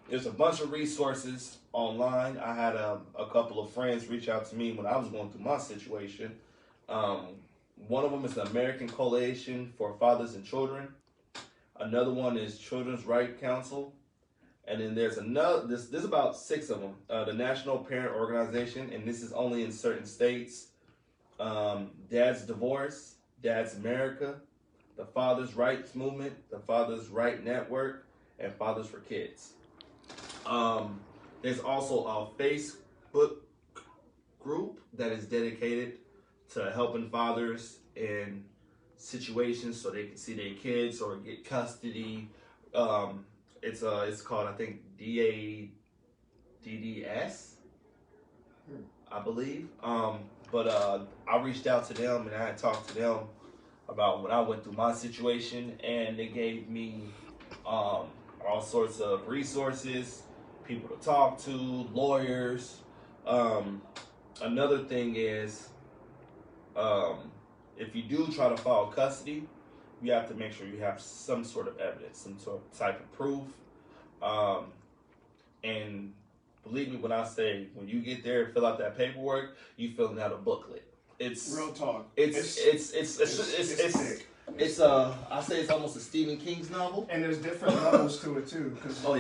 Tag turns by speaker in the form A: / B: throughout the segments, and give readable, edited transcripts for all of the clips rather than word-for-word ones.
A: there's a bunch of resources online. I had a couple of friends reach out to me when I was going through my situation. Um, One of them is the American Coalition for Fathers and Children. Another one is Children's Right Council. And then there's another. There's about six of them. The National Parent Organization, and this is only in certain states. Dad's Divorce, Dad's America, the Fathers' Rights Movement, the Fathers' Right Network, and Fathers for Kids. There's also a Facebook group that is dedicated to helping fathers in situations so they can see their kids or get custody. It's called, I think, DADDS, I believe. But I reached out to them and I had talked to them about when I went through my situation, and they gave me all sorts of resources, people to talk to, lawyers. Another thing is, if you do try to file custody, you have to make sure you have some sort of evidence, some sort of type of proof. And believe me when I say, when you get there and fill out that paperwork, you filling out a booklet. It's
B: real talk.
A: It's thick. I say it's almost a Stephen King's novel.
B: And there's different levels to it too, because so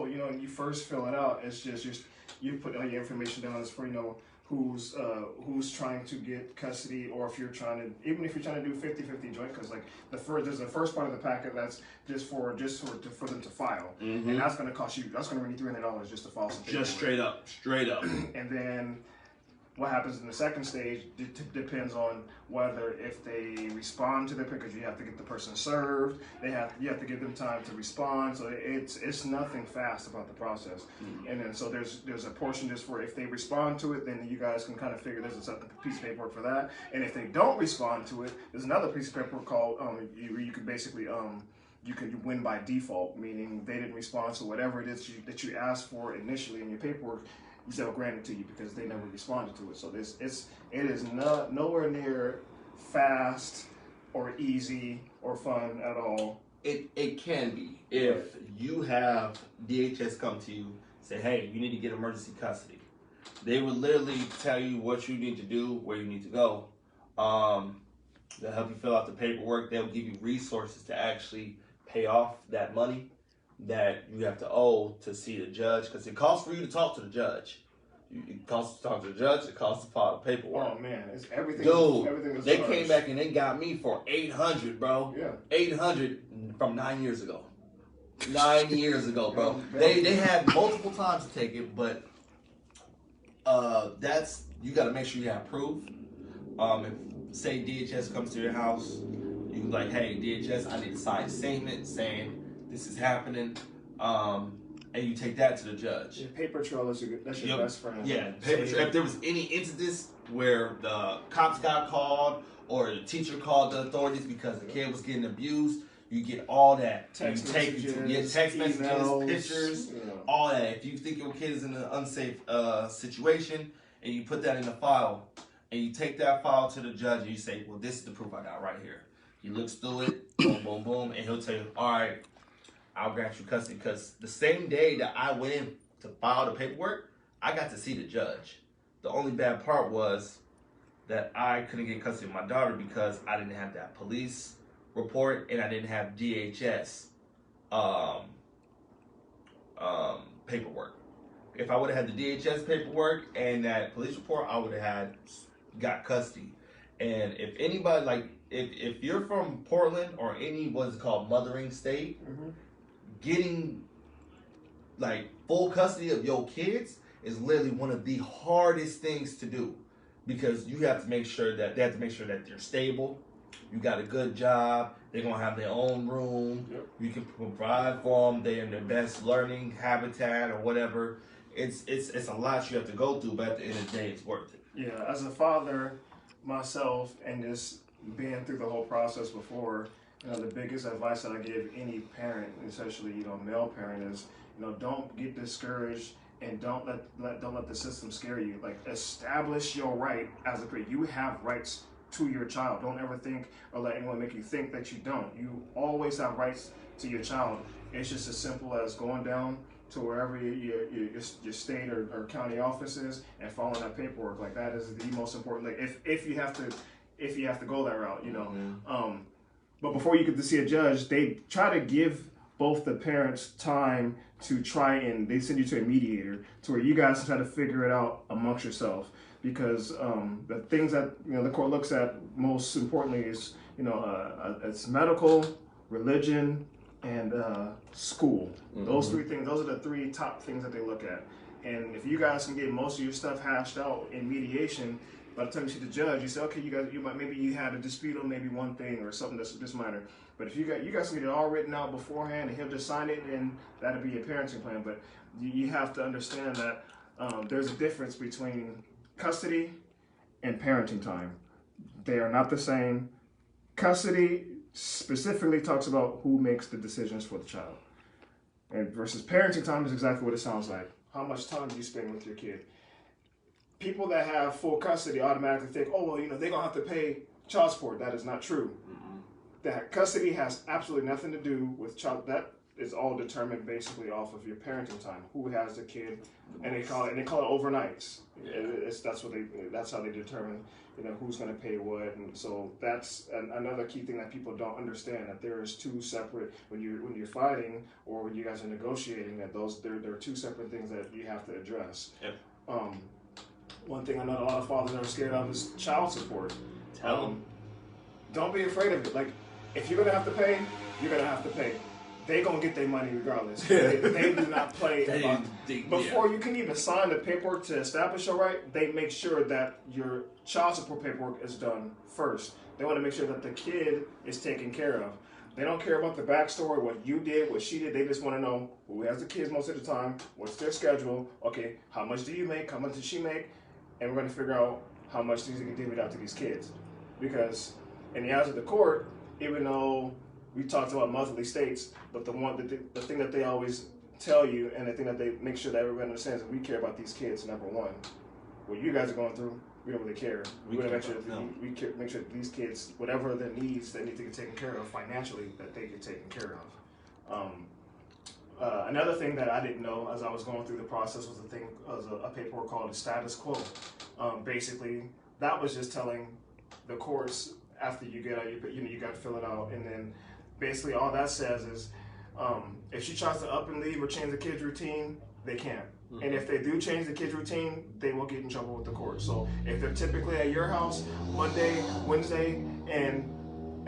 B: when you first fill it out, it's just you put all your information down as for who's trying to get custody, or if you're trying to, even if you're trying to do 50-50 joint, because like there's the first part of the packet that's just for them to file, and that's going to cost you, that's going to run you $300 just to file some paperwork.
A: Just straight up.
B: And then what happens in the second stage depends on whether if they respond to the, because you have to get the person served, you have to give them time to respond. So it's nothing fast about the process. And then so there's a portion just for if they respond to it, then you guys can kind of figure there's a piece of paperwork for that. And if they don't respond to it, there's another piece of paperwork called you can basically you can win by default, meaning they didn't respond to whatever it is that you asked for initially in your paperwork. They'll grant it to you because they never responded to it. So it is not nowhere near fast or easy or fun at all.
A: It can be if you have DHS come to you, say, hey, you need to get emergency custody. They will literally tell you what you need to do, where you need to go. They'll help you fill out the paperwork. They'll give you resources to actually pay off that money that you have to owe to see the judge, because it costs for you to talk to the judge. It costs to talk to the judge. It costs to file the paperwork.
B: Oh man, it's everything.
A: Dude,
B: everything
A: they came back and they got me for $800, bro.
B: Yeah,
A: $800 from 9 years ago. 9 years ago, bro. They had multiple times to take it, but that's, you got to make sure you have proof. If say DHS comes to your house, you can be like, hey, DHS, I need a signed statement saying this is happening, and you take that to the judge.
B: Your paper trail is that's your best friend.
A: Yeah, paper trail. If there was any incidents where the cops got called or the teacher called the authorities because the kid was getting abused, you get all that.
B: Text
A: messages,
B: emails,
A: pictures, all that. If you think your kid is in an unsafe situation, and you put that in the file, and you take that file to the judge, and you say, well, this is the proof I got right here. He looks through it, boom, boom, boom, and he'll tell you, all right, I'll grant you custody. Because the same day that I went in to file the paperwork, I got to see the judge. The only bad part was that I couldn't get custody of my daughter because I didn't have that police report and I didn't have DHS paperwork. If I would have had the DHS paperwork and that police report, I would have got custody. And if anybody, like, if you're from Portland or any what's called mothering state, getting like full custody of your kids is literally one of the hardest things to do, because you have to make sure that they're stable, you got a good job, they're gonna have their own room, you can provide for them, they're in their best learning habitat or whatever. It's a lot you have to go through, but at the end of the day, it's worth it.
B: Yeah, as a father myself, and just being through the whole process before, the biggest advice that I give any parent, especially male parent, is don't get discouraged and don't let the system scare you. Like, establish your right as a parent. You have rights to your child. Don't ever think or let anyone make you think that you don't. You always have rights to your child. It's just as simple as going down to wherever your state or county office is and following that paperwork. Like that is the most important. Like if you have to go that route, you know.
A: Mm-hmm.
B: But before you get to see a judge, they try to give both the parents time to try, and they send you to a mediator to where you guys try to figure it out amongst yourself. Because the things that the court looks at most importantly is it's medical, religion, and school.
A: Mm-hmm.
B: Those three things. Those are the three top things that they look at. And if you guys can get most of your stuff hashed out in mediation, by the time you see the judge, you say, okay, maybe you had a dispute on maybe one thing or something that's this minor. But if you guys can get it all written out beforehand, and he'll just sign it, and that'll be your parenting plan. But you have to understand that there's a difference between custody and parenting time. They are not the same. Custody specifically talks about who makes the decisions for the child, and versus parenting time is exactly what it sounds like. How much time do you spend with your kid? People that have full custody automatically think, oh, well, they're going to have to pay child support. That is not true. Mm-hmm. That custody has absolutely nothing to do with child. That is all determined basically off of your parenting time. Who has the kid, and they call it overnights. Yeah. That's how they determine who's going to pay what, and so that's another key thing that people don't understand, that there is two separate, when you're fighting or when you guys are negotiating, that there are two separate things that you have to address. Yep. One thing I know a lot of fathers are scared of is child support.
A: Tell them.
B: Don't be afraid of it. Like, if you're going to have to pay, you're going to have to pay. They're going to get their money regardless. They do not play. Before you can even sign the paperwork to establish your right, they make sure that your child support paperwork is done first. They want to make sure that the kid is taken care of. They don't care about the backstory, what you did, what she did. They just want to know who has the kids most of the time, what's their schedule, okay, how much do you make, how much does she make, and we're going to figure out how much things we can divvy out to these kids. Because in the eyes of the court, even though we talked about monthly states, but the thing that they always tell you, and the thing that they make sure that everybody understands, is we care about these kids, number one. What you guys are going through, we don't really care. We want to make sure that make sure that these kids, whatever their needs that need to get taken care of financially, that they get taken care of. Another thing that I didn't know as I was going through the process was a paperwork called a status quo. Basically, that was just telling the courts after you get out, you got to fill it out, and then basically all that says is if she tries to up and leave or change the kid's routine, they can't. Mm-hmm. And if they do change the kid's routine, they will get in trouble with the court. So if they're typically at your house Monday, Wednesday, and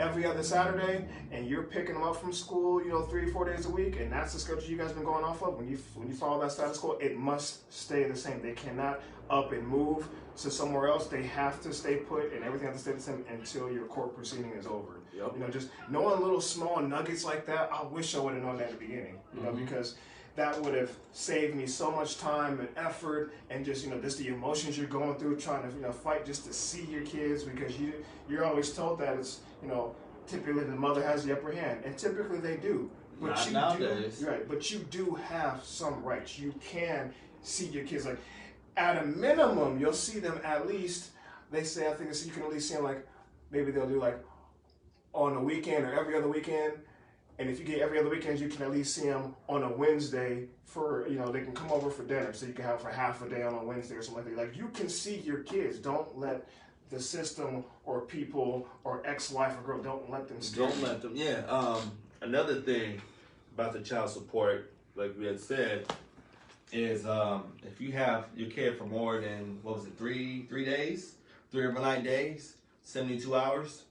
B: every other Saturday, and you're picking them up from school, 3 or 4 days a week, and that's the schedule you guys been going off of, when you follow that status quo, it must stay the same. They cannot up and move to somewhere else. They have to stay put, and everything has to stay the same until your court proceeding is over. Yep. Just knowing little small nuggets like that, I wish I would have known that at the beginning, because that would have saved me so much time and effort, and just just the emotions you're going through trying to fight just to see your kids, because you're always told that it's typically the mother has the upper hand, and typically they do. But
A: not nowadays.
B: Right, but you do have some rights. You can see your kids, like at a minimum you'll see them at least. They say, I think you can at least see them, like maybe they'll do like on a weekend or every other weekend. And if you get every other weekend, you can at least see them on a Wednesday for, they can come over for dinner. So you can have for half a day on a Wednesday or something like that. Like, you can see your kids. Don't let the system or people or ex-wife or girl, don't let them scare you.
A: Don't let them, yeah. Another thing about the child support, like we had said, is if you have your kid for more than, 3 days, 3 overnight days, 72 hours,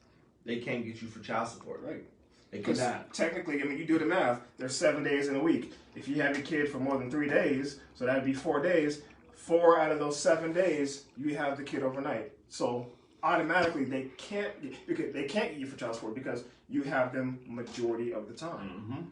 A: they can't get you for child support.
B: Right. Because technically, you do the math, there's 7 days in a week. If you have your kid for more than 3 days, so that'd be 4 days, 4 out of those 7 days, you have the kid overnight. So automatically, they can't get you for child support because you have them majority of the time.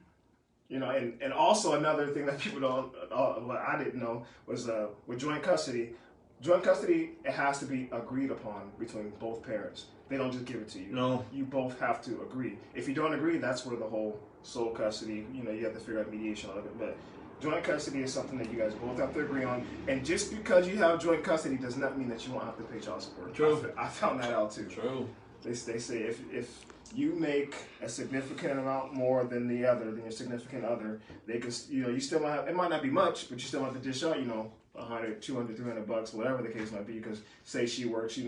B: Mm-hmm. And also another thing that people I didn't know was with joint custody. Joint custody, it has to be agreed upon between both parents. They don't just give it to you.
A: No.
B: You both have to agree. If you don't agree, that's where the whole sole custody, you have to figure out mediation of it. But joint custody is something that you guys both have to agree on. And just because you have joint custody does not mean that you won't have to pay child support.
A: True.
B: I found that out too.
A: True.
B: They say if you make a significant amount more than your significant other, they can, you still might have, it might not be much, but you still have to dish out, $100, $200, $300, whatever the case might be, because say she works,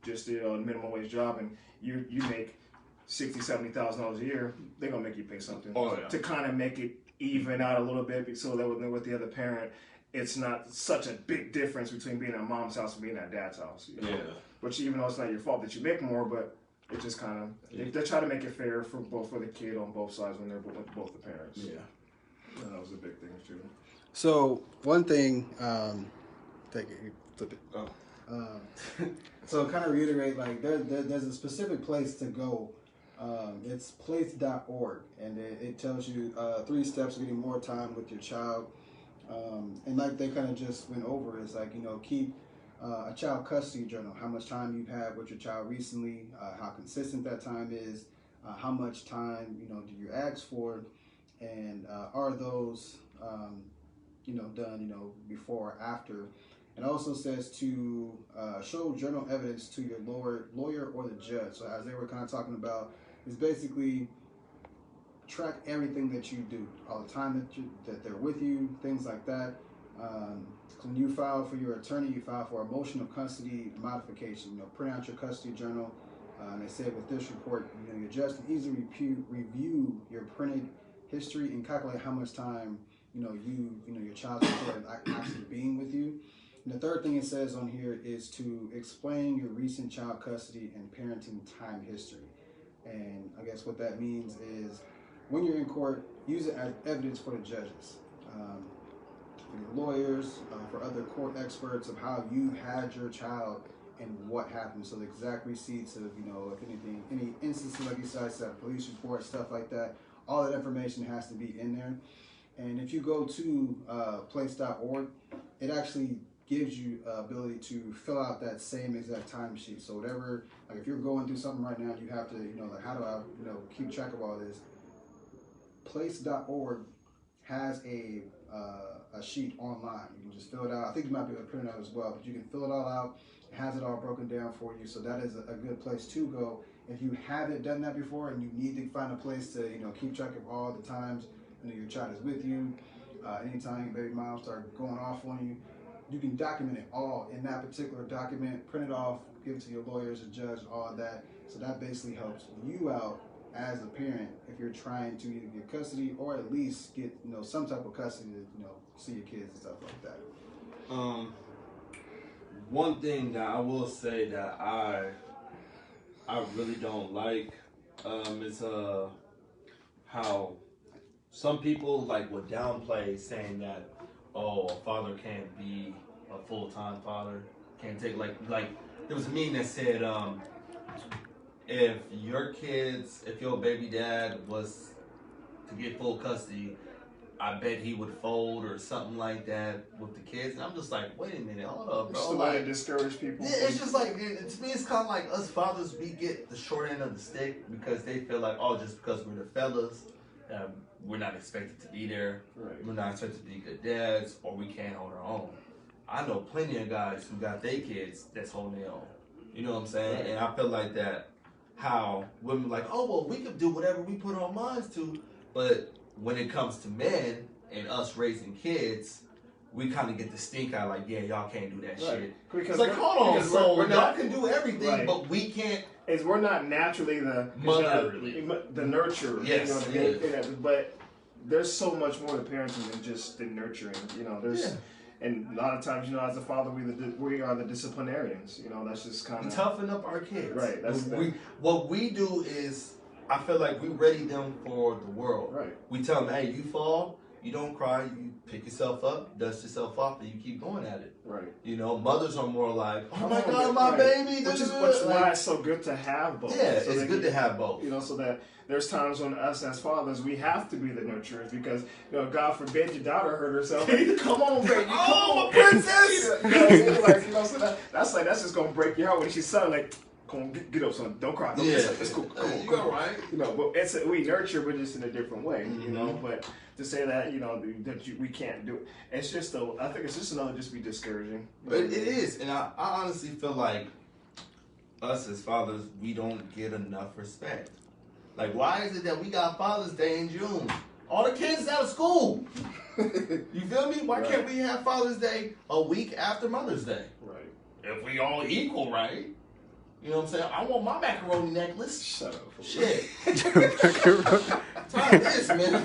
B: just a minimum wage job, and you make $60,000-$70,000 a year, they're gonna make you pay something to kind of make it even out a little bit, so that with the other parent, it's not such a big difference between being at mom's house and being at dad's house.
A: Yeah.
B: Which, even though it's not your fault that you make more, but it just kind of they try to make it fair for the kid on both sides when they're with both the parents.
A: Yeah.
B: And that was a big thing too.
C: So one thing, take it, flip it.
B: Oh.
C: So kind of reiterate, like there's a specific place to go. It's place.org, and it tells you 3 steps to getting more time with your child. And like they kind of just went over, is like, keep a child custody journal, how much time you've had with your child recently, how consistent that time is, how much time, do you ask for, and are those, done, before or after. It also says to show journal evidence to your lawyer or the judge. So as they were kind of talking about, is basically track everything that you do, all the time that they're with you, things like that. When you file for your attorney, you file for a motion of custody modification. Print out your custody journal. And they said with this report, your judge can easily review your printed history and calculate how much time your child's actually being with you. And the third thing it says on here is to explain your recent child custody and parenting time history. And I guess what that means is when you're in court, use it as evidence for the judges, for your lawyers, for other court experts of how you had your child and what happened. So the exact receipts of, if anything, any instances like you said, police reports, stuff like that, all that information has to be in there. And if you go to place.org, it actually gives you ability to fill out that same exact timesheet. So whatever, like if you're going through something right now, you have to, like how do I, keep track of all this? Place.org has a sheet online. You can just fill it out. I think you might be able to print it out as well, but you can fill it all out. It has it all broken down for you. So that is a good place to go. If you haven't done that before and you need to find a place to, keep track of all the times your child is with you, anytime your baby mom start going off on you, you can document it all in that particular document, print it off, give it to your lawyers and judge, all of that. So that basically helps you out as a parent if you're trying to either get custody or at least get some type of custody to see your kids and stuff like that.
A: One thing that I will say that I really don't like is how some people would downplay saying that, oh, a father can't be a full-time father, can't take like there was a meme that said if your baby dad was to get full custody, I bet he would fold or something like that with the kids. And I'm just like, wait a minute, hold up, bro.
B: It's the way to discourage people.
A: Yeah, it's just like, to me, it's kind of like us fathers, we get the short end of the stick because they feel like, oh, just because we're the fellas, we're not expected to be there.
B: Right.
A: We're not expected to be good dads, or we can't hold our own. I know plenty of guys who got their kids that's holding their own. You know what I'm saying?
B: Right.
A: And I feel like that, how women are like, oh, well, we can do whatever we put our minds to. But when it comes to men and us raising kids, we kind of get the stink eye like, yeah, y'all can't do that shit.
B: Because
A: it's like, hold on, so
B: we're
A: y'all
B: not,
A: can do everything,
B: right.
A: but we can't.
B: We're not naturally the nurturer.
A: Yes,
B: but there's so much more to parenting than just the nurturing. And a lot of times, as a father, we are the disciplinarians. That's just kind of
A: toughen up our kids.
B: Right.
A: What we do is, I feel like we ready them for the world.
B: Right.
A: We tell them, hey, you fall, you don't cry, you pick yourself up, dust yourself off, and you keep going at it.
B: Right.
A: Mothers are more like, oh my God, my baby.
B: Which is why it's so good to have both.
A: Yeah, so it's good to have both.
B: So that there's times when us as fathers, we have to be the nurturers because, God forbid your daughter hurt herself. Like, come on, baby.
A: Oh, princess.
B: So that's just going to break your heart when she's son, like, come on, get up, son. Don't cry. It's cool. Come on.
A: You all right?
B: But we nurture, but just in a different way,
A: Mm-hmm.
B: But to say that, we can't do it, it's just, I think it's just another just be discouraging.
A: But it is. And I honestly feel like us as fathers, we don't get enough respect. Like, why is it that we got Father's Day in June? All the kids out of school. You feel me? Why can't we have Father's Day a week after Mother's Day?
B: Right.
A: If we all equal, right? You know what I'm saying? I want my macaroni necklace.
B: Shut up.
A: Shit. Time this, man.